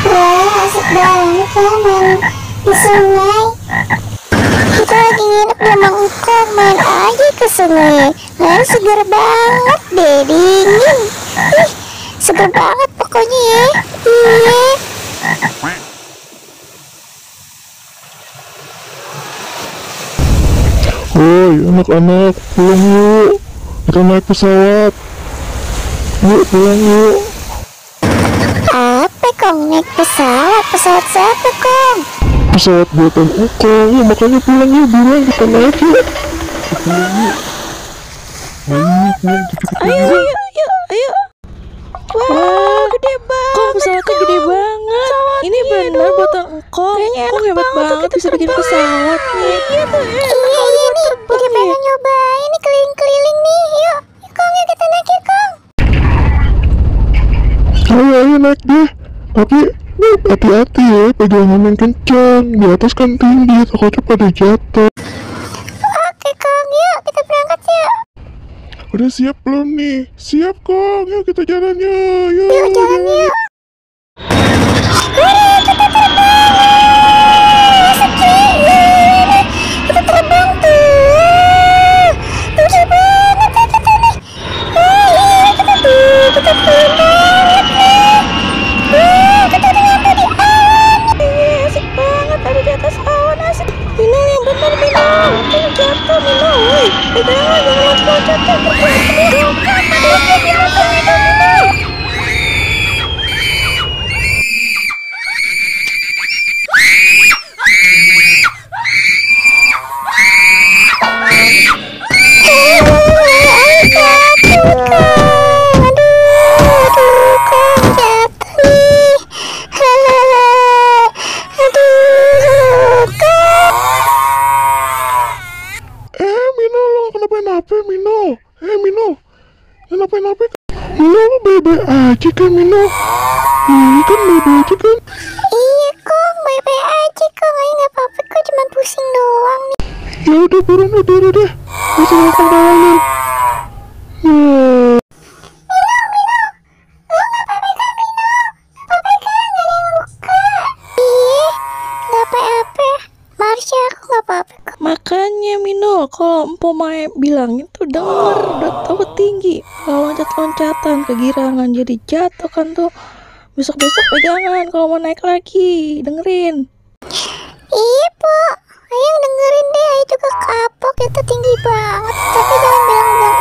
Wah, asik banget ya main di sungai. Kita lagi nginep di rumah engkau, main aja ke sungai. Seger banget deh, dingin. Ih, seger banget pokoknya ya. Iya. Woi anak-anak, pulang yuk. Kita naik pesawat. Yuk pulang yuk. Apa Kong, naik pesawat? Pesawat siapa Kong? Pesawat buatan Ukong. Yuk makanya pulang yuk, buruan kita naik yuk. Pulang yuk. Ayo pulang cepet-cepet. Ayo. Wah, gede banget. Kong, pesawatnya gede banget. Ini benar buatan Kong. Kong hebat banget bisa bikin pesawat nih. Iya nih, udah pengen nyobain nih keliling-keliling nih. Yuk Kong, yuk kita naik yuk Kong. Ayo naik deh. Tapi hati-hati ya, pegangan yang kencang. Di atas kan tinggi, takutnya pada jatuh. Oke Kong, yuk kita berangkat yuk. Udah siap belum nih? Siap Kong, yuk kita jalan yuk. Yuk jalan yuk. Kita terbang. Kita terbang tuh. Tinggi banget ya kita nih. Kita terbang banget nih. Kita udah nyampe di awan. Asik banget ada di atas awan, asik. Mino yang benar, Mino. Jangan jatuh, Mino. Woi, pegangan jangan loncat. Mino, Mino, kenapa? Mino lu baik-baik aja kan Mino? Ini kan baik-baik aja kan? Iya Kong, baik-baik aja Kong. Ayo nggak apa-apa kok, cuma pusing doang nih. Ya udah buruan udah. Bisa makan bawain. Makanya Mino, kalau Empo Mae bilangin tuh denger, udah tahu tinggi. Kalau loncat-loncatan kegirangan jadi jatuh kan tuh. Besok-besok pegangan kalau mau naik lagi, dengerin. Iya Po, ayo dengerin deh. Ayo juga kapok, itu tinggi banget. Tapi jangan bilang-bilang